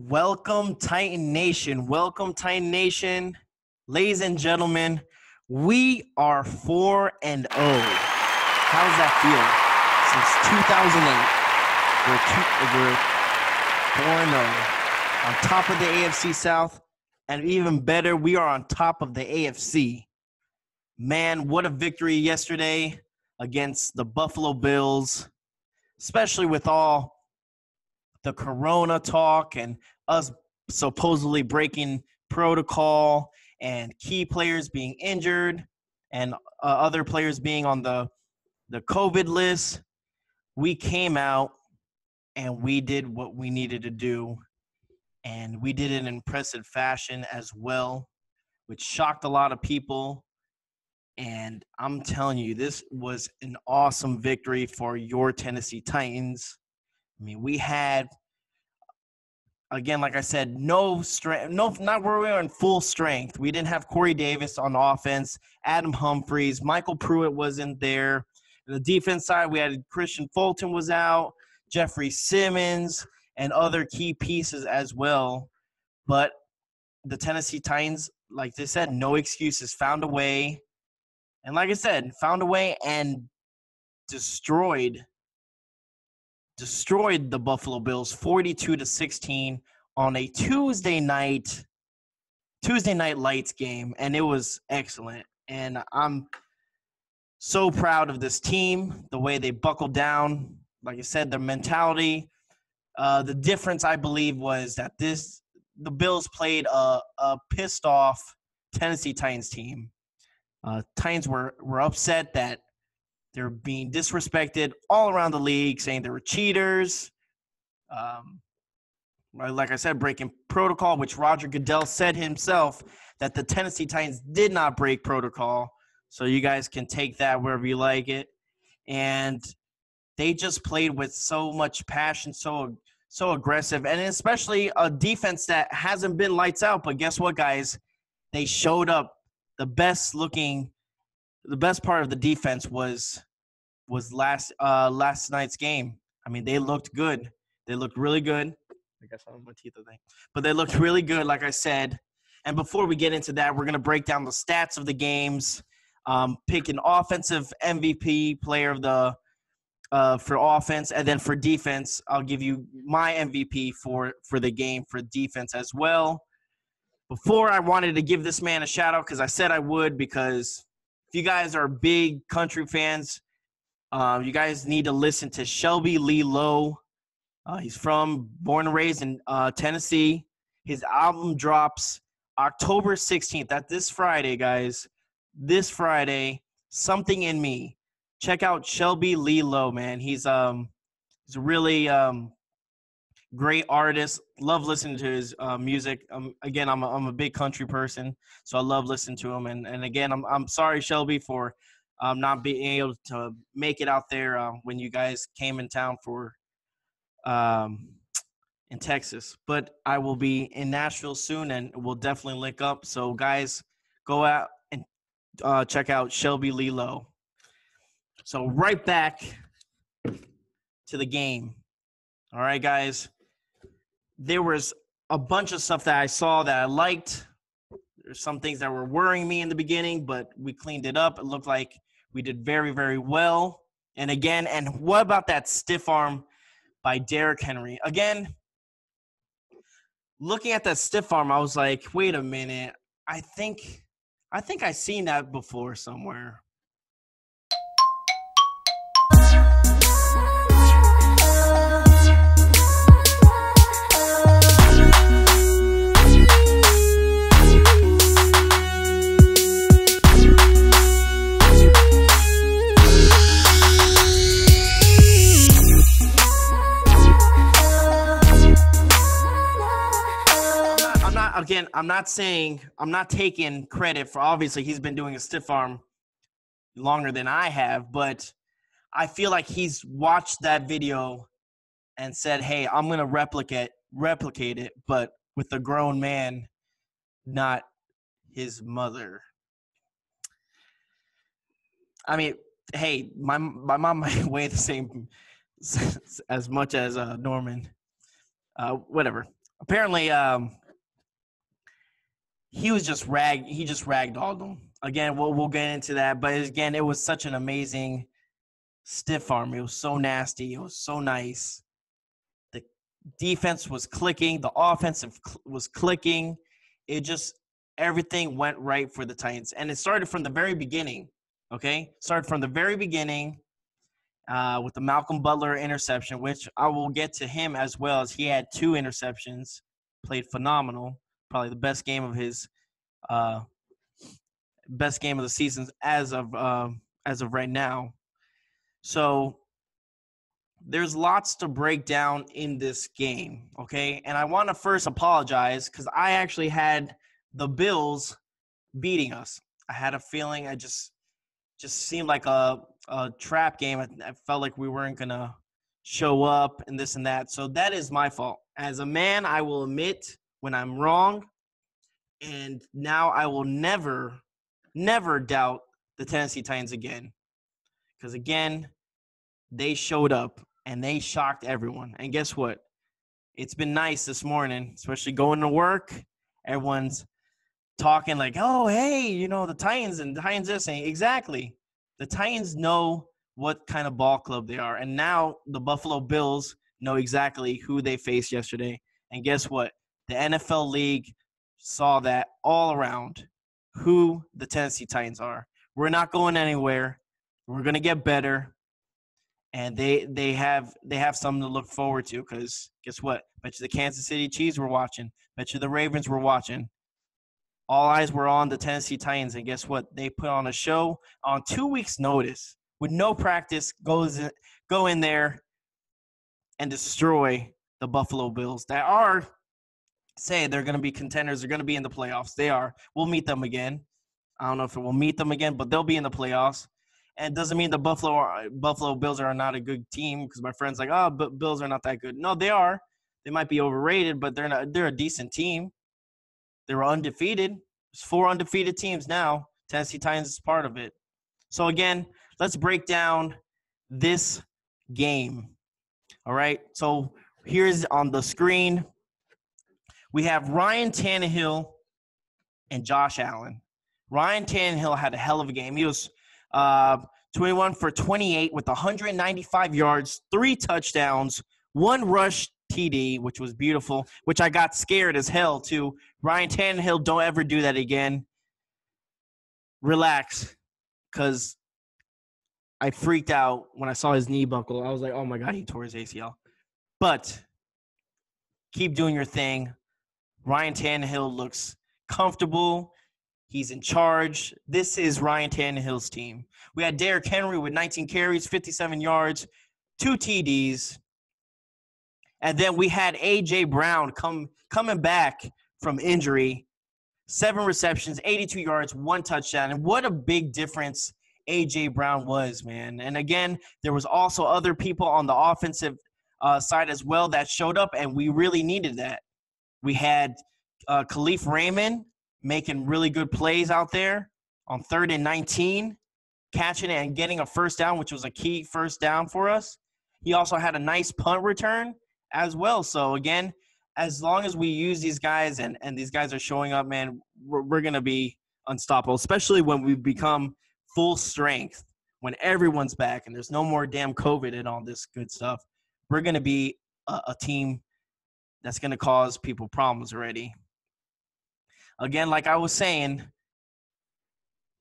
Welcome, Titan Nation. Welcome, Titan Nation. Ladies and gentlemen, we are 4-0. How's that feel? Since 2008, we're 4-0 on top of the AFC South, and even better, we are on top of the AFC. Man, what a victory yesterday against the Buffalo Bills, especially with all the corona talk and us supposedly breaking protocol and key players being injured and other players being on the COVID list. We came out and we did what we needed to do, and we did it in impressive fashion as well, which shocked a lot of people. And I'm telling you, this was an awesome victory for your Tennessee Titans. I mean, we had, again, like I said, no strength, not where we were in full strength. We didn't have Corey Davis on offense, Adam Humphries, Michael Pruitt wasn't there. On the defense side, we had Christian Fulton was out, Jeffrey Simmons, and other key pieces as well. But the Tennessee Titans, like they said, no excuses, found a way. And like I said, found a way and destroyed the Buffalo Bills 42-16 on a Tuesday night lights game, and it was excellent. And I'm so proud of this team, the way they buckled down. Like I said, their mentality. The difference, I believe, was that the Bills played a pissed off Tennessee Titans team. Titans were upset that they're being disrespected all around the league, saying they were cheaters. Like I said, breaking protocol, which Roger Goodell said himself that the Tennessee Titans did not break protocol. So you guys can take that wherever you like it. And they just played with so much passion, so aggressive, and especially a defense that hasn't been lights out. But guess what, guys? They showed up. The best part of the defense was last night's game. I mean, they looked good. They looked really good. I guess I don't have my teeth, I think. But they looked really good, like I said. And before we get into that, we're going to break down the stats of the games, pick an offensive MVP player of the for offense, and then for defense, I'll give you my MVP for the game for defense as well. Before, I wanted to give this man a shout-out because I said I would, because if you guys are big country fans, you guys need to listen to Shelby Lee Lowe. He's born and raised in Tennessee. His album drops October 16th. That's this Friday, guys. This Friday, Something in Me. Check out Shelby Lee Lowe, man. He's a really great artist. Love listening to his music. Again, I'm a big country person, so I love listening to him. And again, I'm sorry, Shelby, for not being able to make it out there when you guys came in town for in Texas. But I will be in Nashville soon, and we'll definitely link up. So, guys, go out and check out Shelby Lee Lowe. So, right back to the game. All right, guys. There was a bunch of stuff that I saw that I liked. There's some things that were worrying me in the beginning, but we cleaned it up. It looked like we did very, very well. And again, and what about that stiff arm by Derrick Henry? Again, looking at that stiff arm, I was like, wait a minute. I think I seen that before somewhere. Again, I'm not taking credit for, obviously he's been doing a stiff arm longer than I have, but I feel like he's watched that video and said, hey, I'm going to replicate it, but with a grown man, not his mother. I mean, hey, my mom might weigh the same as much as Norman. Whatever. apparently he just ragdolled them. Again, we'll get into that. But again, it was such an amazing stiff arm. It was so nasty. It was so nice. The defense was clicking. The offensive was clicking. It just everything went right for the Titans, and it started from the very beginning. Okay, started from the very beginning with the Malcolm Butler interception, which I will get to him as well, as he had 2 interceptions, played phenomenal, probably the best game of his best game of the season as of right now. So there's lots to break down in this game, okay? And I want to first apologize because I actually had the Bills beating us. I had a feeling I just seemed like a trap game. I felt like we weren't going to show up and this and that. So that is my fault. As a man, I will admit when I'm wrong. And now I will never doubt the Tennessee Titans again. Because, again, they showed up and they shocked everyone. And guess what? It's been nice this morning, especially going to work. Everyone's talking like, oh, hey, the Titans and the Titans this. And exactly. The Titans know what kind of ball club they are. And now the Buffalo Bills know exactly who they faced yesterday. And guess what? The NFL League saw that all around, who the Tennessee Titans are. We're not going anywhere. We're going to get better. And they have something to look forward to, because guess what? Bet you the Kansas City Chiefs were watching. Bet you the Ravens were watching. All eyes were on the Tennessee Titans, and guess what? They put on a show on 2 weeks' notice with no practice. Go in there and destroy the Buffalo Bills that are say they're going to be contenders. They're going to be in the playoffs. They are. We'll meet them again. I don't know if we'll meet them again, but they'll be in the playoffs. And it doesn't mean the Buffalo Bills are not a good team, because my friend's like, oh, but Bills are not that good. No, they are. They might be overrated, but they're not. They're a decent team. They were undefeated. There's 4 undefeated teams now. Tennessee Titans is part of it. So, again, let's break down this game. All right? So, here's on the screen. We have Ryan Tannehill and Josh Allen. Ryan Tannehill had a hell of a game. He was 21 for 28 with 195 yards, 3 touchdowns, 1 rush TD, which was beautiful, which I got scared as hell too. Ryan Tannehill, don't ever do that again. Relax, because I freaked out when I saw his knee buckle. I was like, oh my God, he tore his ACL. But keep doing your thing. Ryan Tannehill looks comfortable. He's in charge. This is Ryan Tannehill's team. We had Derrick Henry with 19 carries, 57 yards, 2 TDs. And then we had A.J. Brown coming back from injury, 7 receptions, 82 yards, 1 touchdown. And what a big difference A.J. Brown was, man. And, again, there was also other people on the offensive side as well that showed up, and we really needed that. We had Khalif Raymond making really good plays out there on 3rd and 19, catching it and getting a first down, which was a key first down for us. He also had a nice punt return as well. So, again, as long as we use these guys and these guys are showing up, man, we're going to be unstoppable, especially when we become full strength, when everyone's back and there's no more damn COVID and all this good stuff. We're going to be a team that's going to cause people problems already. Again, like I was saying,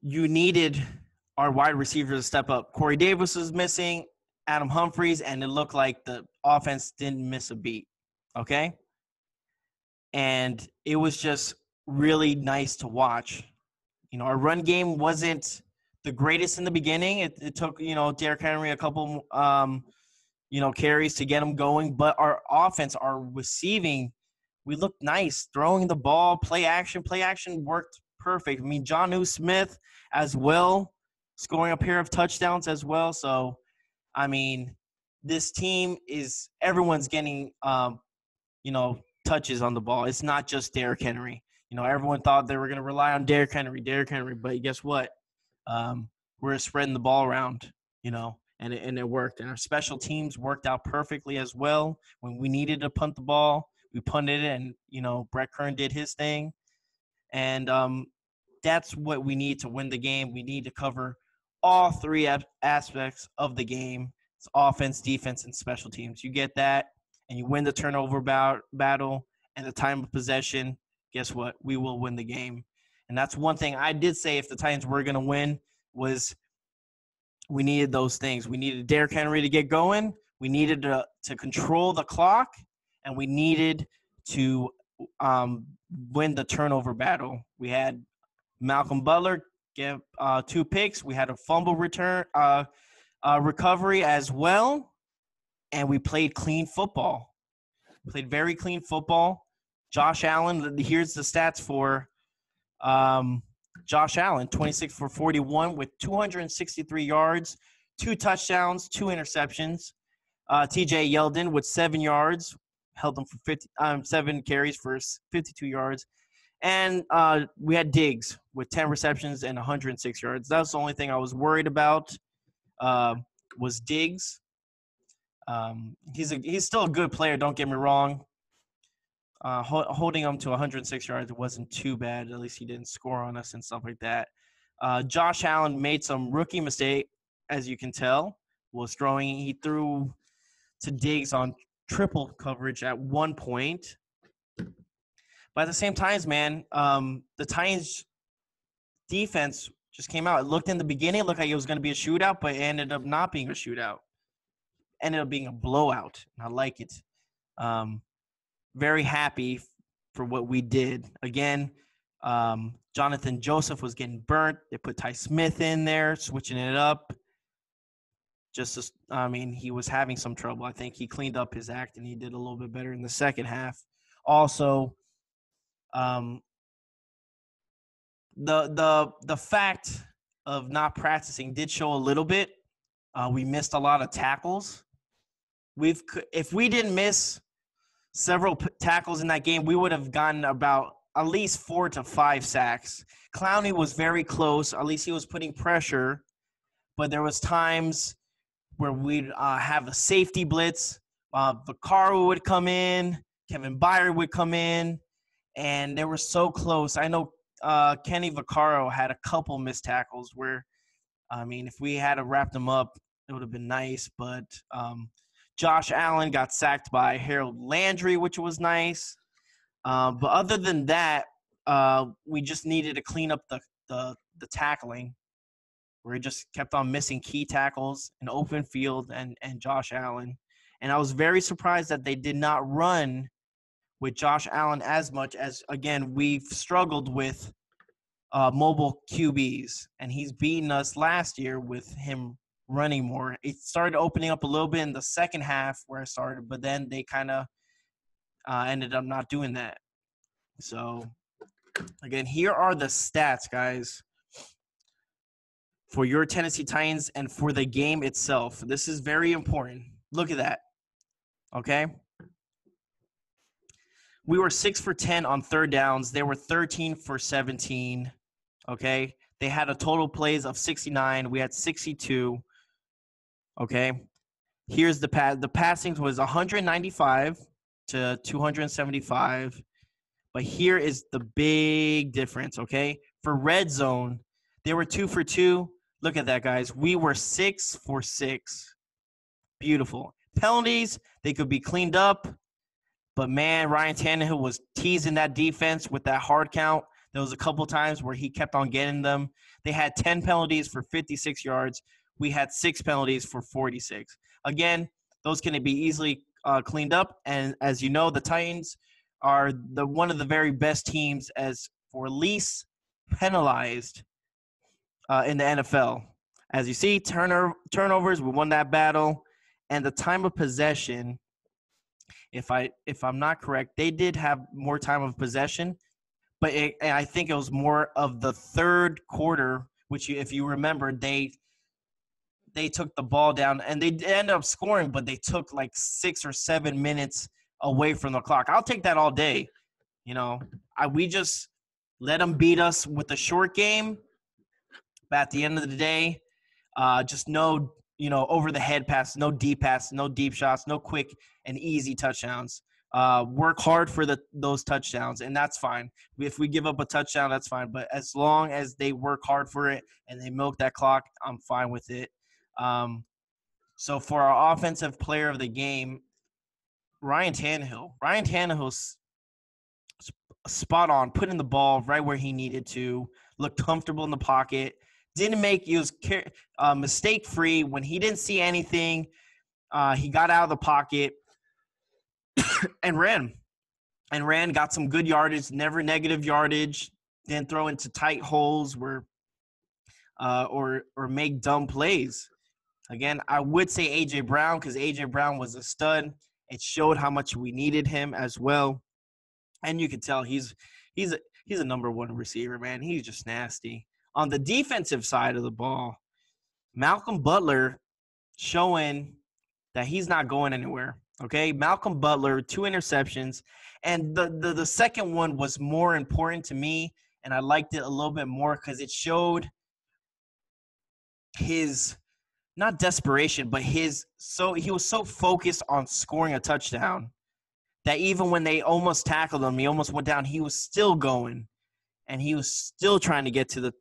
you needed our wide receivers to step up. Corey Davis was missing, Adam Humphries, and it looked like the offense didn't miss a beat, okay? And it was just really nice to watch. Our run game wasn't the greatest in the beginning. It took, Derrick Henry a couple, carries to get him going. But our offense, our receiving, we looked nice. Throwing the ball, play action worked perfect. I mean, Jonnu Smith as well, scoring a pair of touchdowns as well. So, I mean, this team is – everyone's getting, touches on the ball. It's not just Derrick Henry. Everyone thought they were going to rely on Derrick Henry. But guess what? We're spreading the ball around, and it worked. And our special teams worked out perfectly as well. When we needed to punt the ball, We punted it, and, Brett Kern did his thing. And that's what we need to win the game. We need to cover all three aspects of the game. It's offense, defense, and special teams. You get that, and you win the turnover battle and the time of possession. Guess what? We will win the game. And that's one thing I did say if the Titans were going to win was we needed those things. We needed Derrick Henry to get going. We needed to control the clock, and we needed to win the turnover battle. We had Malcolm Butler get 2 picks. We had a fumble return recovery as well, and we played clean football. Played very clean football. Josh Allen, here's the stats for Josh Allen, 26 for 41 with 263 yards, 2 touchdowns, 2 interceptions. TJ Yeldon with 7 yards, held them for 7 carries for 52 yards. And we had Diggs with 10 receptions and 106 yards. That was the only thing I was worried about was Diggs. He's still a good player, don't get me wrong. Holding him to 106 yards wasn't too bad. At least he didn't score on us and stuff like that. Josh Allen made some rookie mistake, as you can tell, was throwing. He threw to Diggs on triple coverage at one point. But at the same time, man, the Titans defense just came out. It looked in the beginning, it looked like it was going to be a shootout, but it ended up not being a shootout. Ended up being a blowout. And I like it. Very happy for what we did. Again, Jonathan Joseph was getting burnt. They put Ty Smith in there, switching it up. He was having some trouble. I think he cleaned up his act, and he did a little bit better in the second half. Also, the fact of not practicing did show a little bit. We missed a lot of tackles. If we didn't miss several tackles in that game, we would have gotten about at least 4 to 5 sacks. Clowney was very close. At least he was putting pressure. But there was times where we'd have a safety blitz. Vaccaro would come in. Kevin Byard would come in. And they were so close. I know Kenny Vaccaro had a couple missed tackles where, if we had to wrap them up, it would have been nice. But Josh Allen got sacked by Harold Landry, which was nice. But other than that, we just needed to clean up the tackling, where he just kept on missing key tackles in open field and Josh Allen. And I was very surprised that they did not run with Josh Allen as much as, again, we've struggled with mobile QBs. And he's beaten us last year with him running more. It started opening up a little bit in the second half where I started, but then they kind of ended up not doing that. So, again, here are the stats, guys, for your Tennessee Titans and for the game itself. This is very important. Look at that. Okay? We were 6 for 10 on third downs. They were 13 for 17. Okay? They had a total plays of 69. We had 62. Okay? Here's the pass. The passing was 195 to 275. But here is the big difference, okay? For red zone, they were 2 for 2. Look at that, guys. We were 6 for 6. Beautiful. Penalties, they could be cleaned up. But, man, Ryan Tannehill was teasing that defense with that hard count. There was a couple times where he kept on getting them. They had 10 penalties for 56 yards. We had 6 penalties for 46. Again, those can be easily cleaned up. And as you know, the Titans are one of the very best teams as for least penalized in the NFL. As you see, turnovers, we won that battle. And the time of possession, if I'm not correct, they did have more time of possession, but I think it was more of the third quarter, which if you remember, they took the ball down and they ended up scoring, but they took like 6 or 7 minutes away from the clock. I'll take that all day. We just let them beat us with a short game. But at the end of the day, just no over the head pass, no deep shots, no quick and easy touchdowns. work hard for those touchdowns, and that's fine. If we give up a touchdown, that's fine. But as long as they work hard for it and they milk that clock, I'm fine with it. So for our offensive player of the game, Ryan Tannehill. Ryan Tannehill's spot on, putting the ball right where he needed to, looked comfortable in the pocket, he was mistake-free. When he didn't see anything, he got out of the pocket and ran, got some good yardage, never negative yardage, didn't throw into tight holes or make dumb plays. Again, I would say A.J. Brown, because A.J. Brown was a stud. It showed how much we needed him as well. And you can tell he's a number one receiver, man. He's just nasty. On the defensive side of the ball, Malcolm Butler showing that he's not going anywhere. Okay, Malcolm Butler, 2 interceptions. And the second one was more important to me, and I liked it a little bit more because it showed his – not desperation, but he was so focused on scoring a touchdown that even when they almost tackled him, he almost went down, he was still going, and he was still trying to get to the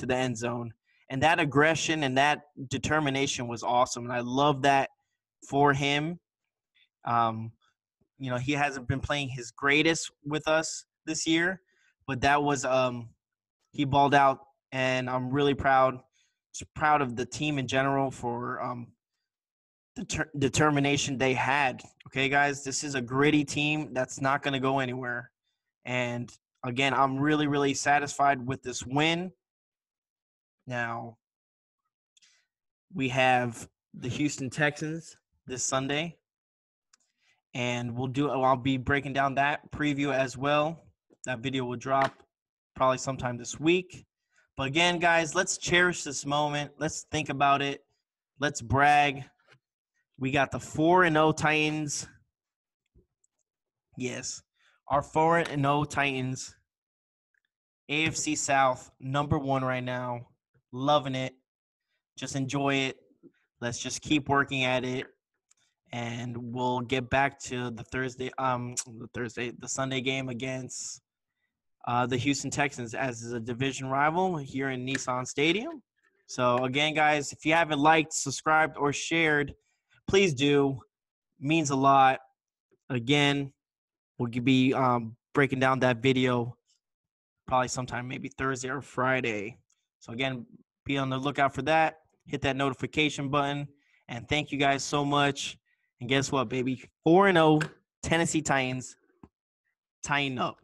end zone. And that aggression and that determination was awesome, and I love that for him. He hasn't been playing his greatest with us this year, but that was he balled out, and I'm really proud of the team in general for the determination they had. Okay, guys, this is a gritty team that's not going to go anywhere. And again, I'm really, really satisfied with this win. Now, we have the Houston Texans this Sunday, and I'll be breaking down that preview as well. That video will drop probably sometime this week. But again, guys, let's cherish this moment. Let's think about it. Let's brag. We got the 4-0 Titans. Yes, our 4-0 Titans. AFC South, number 1 right now. Loving it. Just enjoy it. Let's just keep working at it. And we'll get back to the Sunday game against the Houston Texans as a division rival here in Nissan Stadium. So again, guys, if you haven't liked, subscribed, or shared, please do. It means a lot. Again, we'll be breaking down that video probably sometime maybe Thursday or Friday. So again, be on the lookout for that. Hit that notification button. And thank you guys so much. And guess what, baby? 4-0 Tennessee Titans. Tying up.